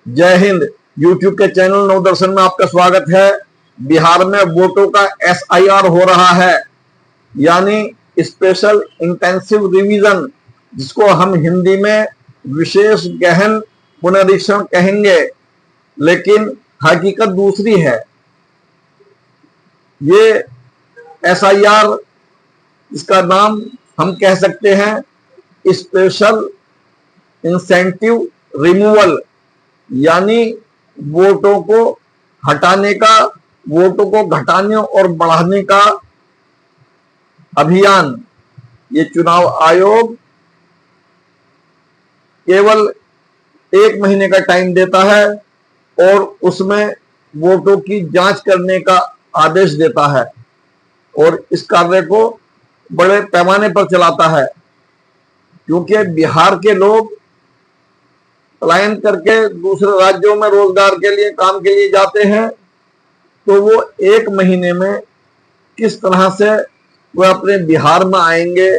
जय हिंद। यूट्यूब के चैनल नवदर्शन में आपका स्वागत है। बिहार में वोटों का SIR हो रहा है, यानी स्पेशल इंटेंसिव रिवीजन, जिसको हम हिंदी में विशेष गहन पुनरीक्षण कहेंगे, लेकिन हकीकत दूसरी है। ये SIR, इसका नाम हम कह सकते हैं स्पेशल इंसेंटिव रिमूवल, यानी वोटों को हटाने का, वोटों को घटाने और बढ़ाने का अभियान। ये चुनाव आयोग केवल 1 महीने का टाइम देता है और उसमें वोटों की जांच करने का आदेश देता है और इस कार्य को बड़े पैमाने पर चलाता है, क्योंकि बिहार के लोग पलायन करके दूसरे राज्यों में रोजगार के लिए, काम के लिए जाते हैं, तो वो 1 महीने में किस तरह से वह अपने बिहार में आएंगे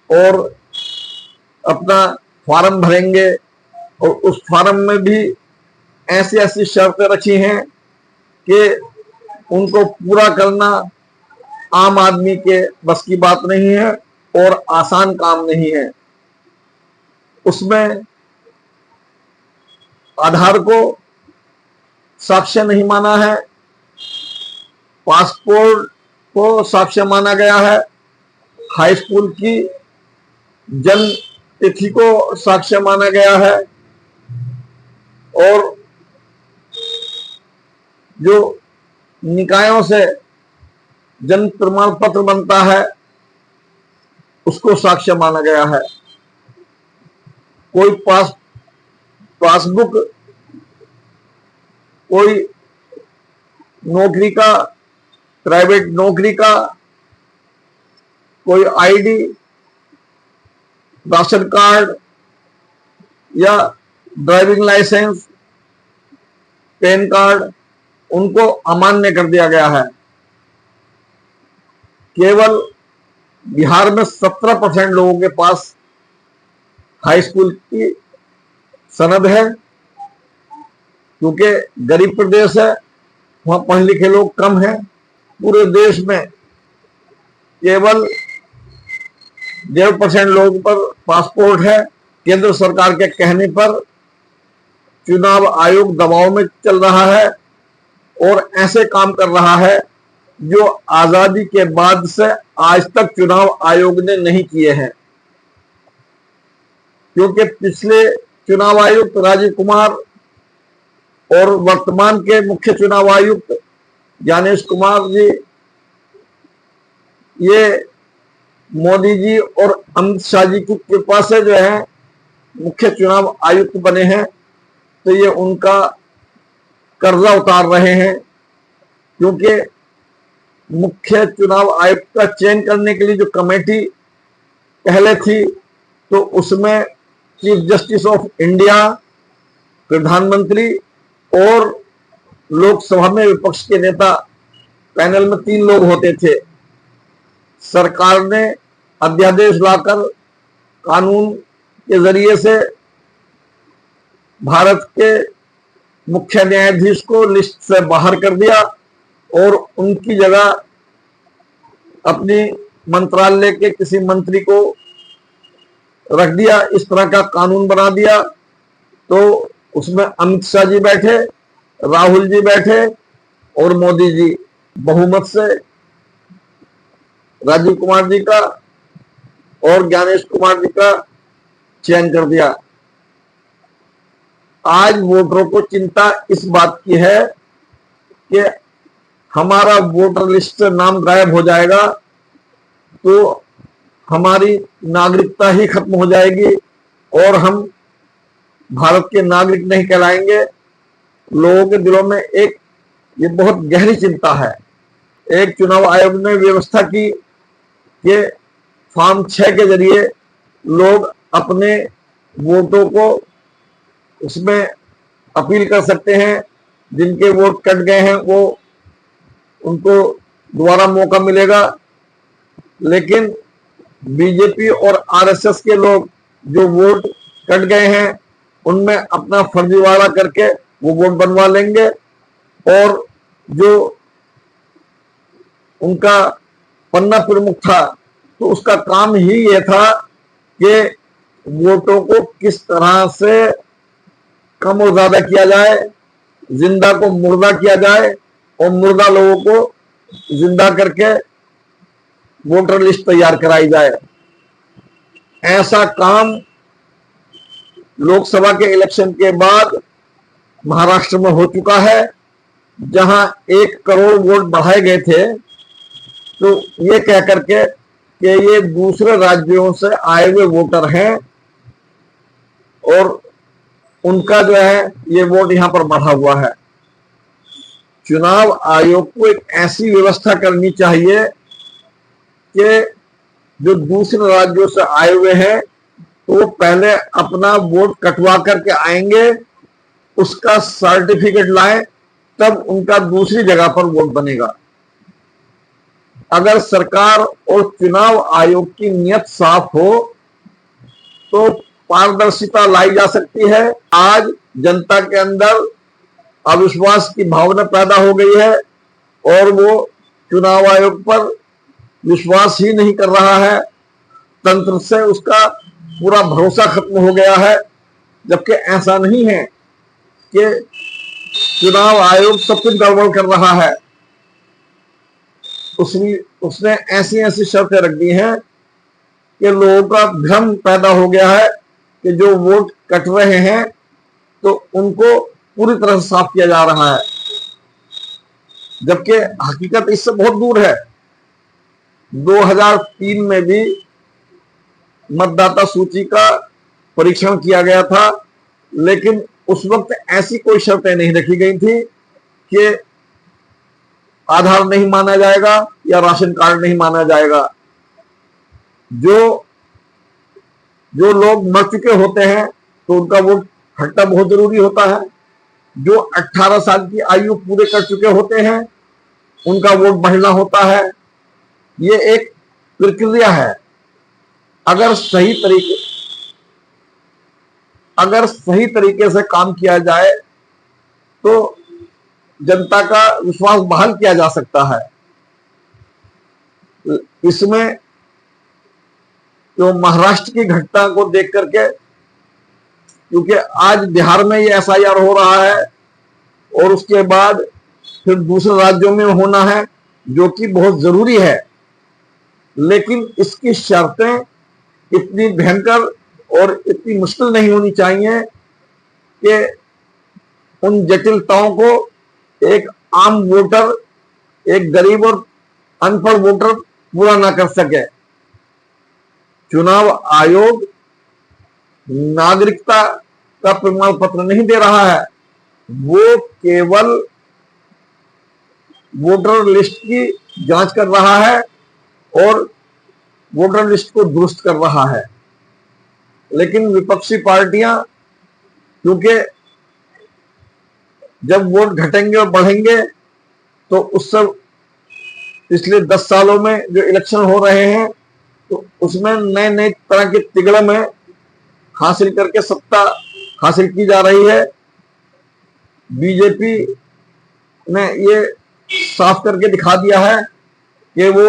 और अपना फॉर्म भरेंगे, और उस फॉर्म में भी ऐसी ऐसी शर्तें रखी हैं कि उनको पूरा करना आम आदमी के बस की बात नहीं है और आसान काम नहीं है। उसमें आधार को साक्ष्य नहीं माना है, पासपोर्ट को साक्ष्य माना गया है, हाई स्कूल की जन्म तिथि को साक्ष्य माना गया है, और जो निकायों से जन्म प्रमाण पत्र बनता है उसको साक्ष्य माना गया है। कोई पासबुक, कोई नौकरी का, प्राइवेट नौकरी का, कोई ID, राशन कार्ड या ड्राइविंग लाइसेंस, पैन कार्ड, उनको अमान्य कर दिया गया है। केवल बिहार में 17% लोगों के पास हाई स्कूल की सनद है, क्योंकि गरीब प्रदेश है, वहां पढ़े लिखे लोग कम हैं। पूरे देश में केवल 1.5% लोगों पर पासपोर्ट है। केंद्र सरकार के कहने पर चुनाव आयोग दबाव में चल रहा है और ऐसे काम कर रहा है जो आजादी के बाद से आज तक चुनाव आयोग ने नहीं किए हैं, क्योंकि पिछले चुनाव आयुक्त राजीव कुमार और वर्तमान के मुख्य चुनाव आयुक्त ज्ञानेश कुमार जी, ये मोदी जी और अमित शाह जी की कृपा से जो है मुख्य चुनाव आयुक्त बने हैं, तो ये उनका कर्जा उतार रहे हैं। क्योंकि मुख्य चुनाव आयुक्त का चयन करने के लिए जो कमेटी पहले थी, तो उसमें चीफ जस्टिस ऑफ इंडिया, प्रधानमंत्री और लोकसभा में विपक्ष के नेता, पैनल में 3 लोग होते थे। सरकार ने अध्यादेश लाकर कानून के जरिए से भारत के मुख्य न्यायाधीश को लिस्ट से बाहर कर दिया और उनकी जगह अपनी मंत्रालय के किसी मंत्री को रख दिया। इस तरह का कानून बना दिया। तो उसमें अमित शाह जी बैठे, राहुल जी बैठे और मोदी जी बहुमत से राजीव कुमार जी का और ज्ञानेश कुमार जी का चयन कर दिया। आज वोटरों को चिंता इस बात की है कि हमारा वोटर लिस्ट से नाम गायब हो जाएगा तो हमारी नागरिकता ही खत्म हो जाएगी और हम भारत के नागरिक नहीं कहलाएंगे। लोगों के दिलों में एक ये बहुत गहरी चिंता है। एक चुनाव आयोग ने व्यवस्था की कि फॉर्म 6 के जरिए लोग अपने वोटों को उसमें अपील कर सकते हैं। जिनके वोट कट गए हैं वो उनको दोबारा मौका मिलेगा, लेकिन बीजेपी और RSS के लोग जो वोट कट गए हैं उनमें अपना फर्जीवाड़ा करके वो वोट बनवा लेंगे। और जो उनका पन्ना प्रमुख था, तो उसका काम ही ये था कि वोटों को किस तरह से कम और ज्यादा किया जाए, जिंदा को मुर्दा किया जाए और मुर्दा लोगों को जिंदा करके वोटर लिस्ट तैयार कराई जाए। ऐसा काम लोकसभा के इलेक्शन के बाद महाराष्ट्र में हो चुका है, जहां 1 करोड़ वोट बढ़ाए गए थे, तो ये कह करके कि ये दूसरे राज्यों से आए हुए वोटर हैं और उनका जो है ये वोट यहां पर बढ़ा हुआ है। चुनाव आयोग को एक ऐसी व्यवस्था करनी चाहिए कि जो दूसरे राज्यों से आए हुए हैं तो वो पहले अपना वोट कटवा करके आएंगे, उसका सर्टिफिकेट लाएं, तब उनका दूसरी जगह पर वोट बनेगा। अगर सरकार और चुनाव आयोग की नियत साफ हो तो पारदर्शिता लाई जा सकती है। आज जनता के अंदर अविश्वास की भावना पैदा हो गई है और वो चुनाव आयोग पर विश्वास ही नहीं कर रहा है। तंत्र से उसका पूरा भरोसा खत्म हो गया है, जबकि ऐसा नहीं है कि चुनाव आयोग सब कुछ गड़बड़ कर रहा है। उसने ऐसी ऐसी शर्तें रख दी हैं कि लोगों का भ्रम पैदा हो गया है कि जो वोट कट रहे हैं तो उनको पूरी तरह से साफ किया जा रहा है, जबकि हकीकत इससे बहुत दूर है। 2003 में भी मतदाता सूची का परीक्षण किया गया था, लेकिन उस वक्त ऐसी कोई शर्तें नहीं रखी गई थी कि आधार नहीं माना जाएगा या राशन कार्ड नहीं माना जाएगा। जो जो लोग मर चुके होते हैं तो उनका वोट हटना बहुत जरूरी होता है। जो 18 साल की आयु पूरे कर चुके होते हैं उनका वोट बढ़ना होता है। ये एक प्रक्रिया है। अगर सही तरीके से काम किया जाए तो जनता का विश्वास बहाल किया जा सकता है। इसमें जो महाराष्ट्र की घटना को देख करके, क्योंकि आज बिहार में ये एसआईआर हो रहा है और उसके बाद फिर दूसरे राज्यों में होना है, जो कि बहुत जरूरी है, लेकिन इसकी शर्तें इतनी भयंकर और इतनी मुश्किल नहीं होनी चाहिए कि उन जटिलताओं को एक आम वोटर, एक गरीब और अनपढ़ वोटर पूरा ना कर सके। चुनाव आयोग नागरिकता का प्रमाण पत्र नहीं दे रहा है, वो केवल वोटर लिस्ट की जांच कर रहा है और वोटर लिस्ट को दुरुस्त कर रहा है। लेकिन विपक्षी पार्टियां, क्योंकि जब वोट घटेंगे और बढ़ेंगे तो उससे पिछले 10 सालों में जो इलेक्शन हो रहे हैं तो उसमें नए नए तरह के तिगड़े में हासिल करके सत्ता हासिल की जा रही है। बीजेपी ने ये साफ करके दिखा दिया है कि वो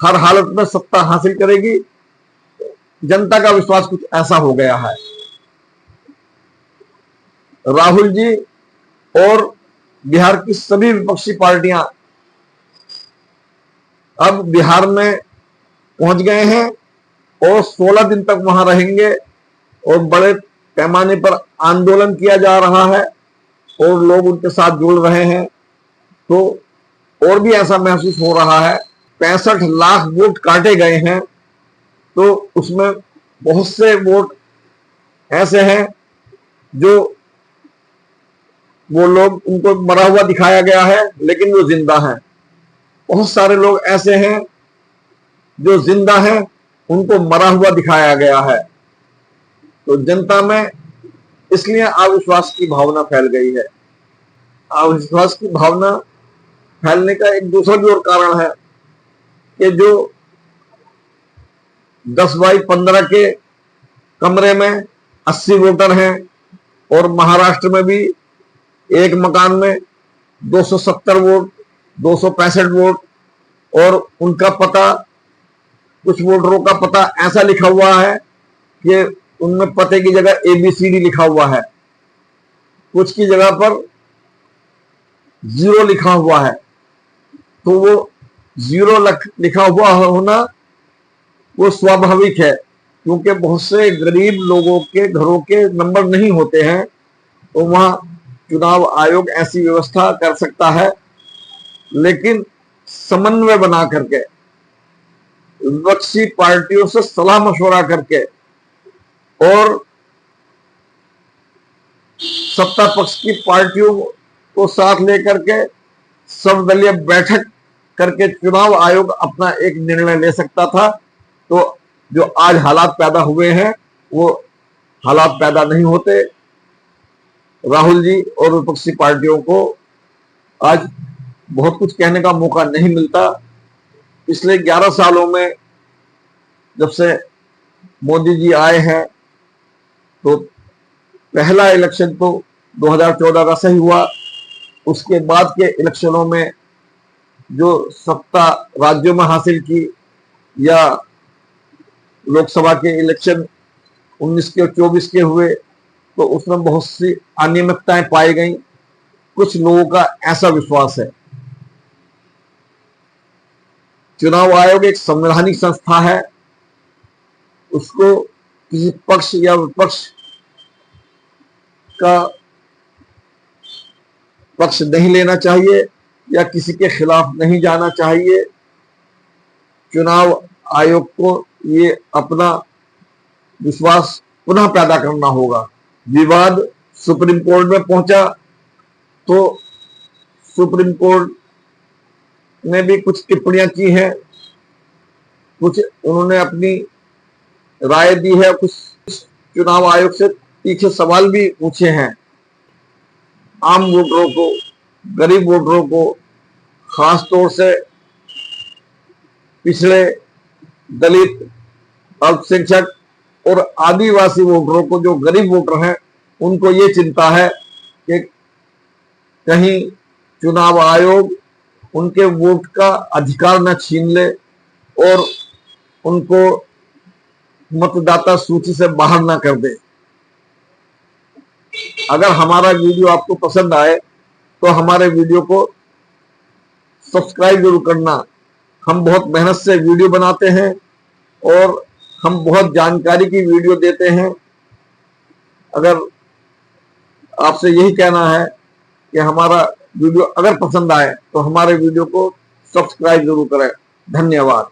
हर हालत में सत्ता हासिल करेगी। जनता का विश्वास कुछ ऐसा हो गया है। राहुल जी और बिहार की सभी विपक्षी पार्टियां अब बिहार में पहुंच गए हैं और 16 दिन तक वहां रहेंगे और बड़े पैमाने पर आंदोलन किया जा रहा है और लोग उनके साथ जुड़ रहे हैं। तो और भी ऐसा महसूस हो रहा है। 65 लाख वोट काटे गए हैं, तो उसमें बहुत से वोट ऐसे हैं जो वो लोग, उनको मरा हुआ दिखाया गया है लेकिन वो जिंदा हैं। बहुत सारे लोग ऐसे हैं जो जिंदा हैं, उनको मरा हुआ दिखाया गया है। तो जनता में इसलिए अविश्वास की भावना फैल गई है। अविश्वास की भावना फैलने का एक दूसरा भी और कारण है कि जो 10 बाई 15 के कमरे में 80 वोटर हैं, और महाराष्ट्र में भी एक मकान में 270 वोट, 265 वोट, और उनका पता, कुछ वोटरों का पता ऐसा लिखा हुआ है कि उनमें पते की जगह ABCD लिखा हुआ है, कुछ की जगह पर 0 लिखा हुआ है। तो वो 0 लिखा हुआ होना वो स्वाभाविक है, क्योंकि बहुत से गरीब लोगों के घरों के नंबर नहीं होते हैं, तो वहां चुनाव आयोग ऐसी व्यवस्था कर सकता है। लेकिन समन्वय बना करके, विपक्षी पार्टियों से सलाह मशवरा करके और सत्ता पक्ष की पार्टियों को साथ लेकर के सर्वदलीय बैठक करके चुनाव आयोग अपना एक निर्णय ले सकता था। तो जो आज हालात पैदा हुए हैं वो हालात पैदा नहीं होते। राहुल जी और विपक्षी पार्टियों को आज बहुत कुछ कहने का मौका नहीं मिलता। पिछले 11 सालों में जब से मोदी जी आए हैं, तो पहला इलेक्शन तो 2014 का सही हुआ, उसके बाद के इलेक्शनों में जो सत्ता राज्यों में हासिल की, या लोकसभा के इलेक्शन 19 के और 24 के हुए, तो उसमें बहुत सी अनियमितताएं पाई गई। कुछ लोगों का ऐसा विश्वास है चुनाव आयोग एक संवैधानिक संस्था है, उसको किसी पक्ष या विपक्ष का पक्ष नहीं लेना चाहिए या किसी के खिलाफ नहीं जाना चाहिए। चुनाव आयोग को ये अपना विश्वास पुनः पैदा करना होगा। विवाद सुप्रीम कोर्ट में पहुंचा, तो सुप्रीम कोर्ट ने भी कुछ टिप्पणियां की हैं, कुछ उन्होंने अपनी राय दी है, कुछ चुनाव आयोग से तीखे सवाल भी पूछे हैं। आम वोटरों को, गरीब वोटरों को, खास तौर से पिछड़े, दलित, अल्पसंख्यक और आदिवासी वोटरों को, जो गरीब वोटर हैं, उनको ये चिंता है कि कहीं चुनाव आयोग उनके वोट का अधिकार न छीन ले और उनको मतदाता सूची से बाहर ना कर दे। अगर हमारा वीडियो आपको पसंद आए तो हमारे वीडियो को सब्सक्राइब जरूर करना। हम बहुत मेहनत से वीडियो बनाते हैं और हम बहुत जानकारी की वीडियो देते हैं। अगर आपसे यही कहना है कि हमारा वीडियो अगर पसंद आए तो हमारे वीडियो को सब्सक्राइब जरूर करें। धन्यवाद।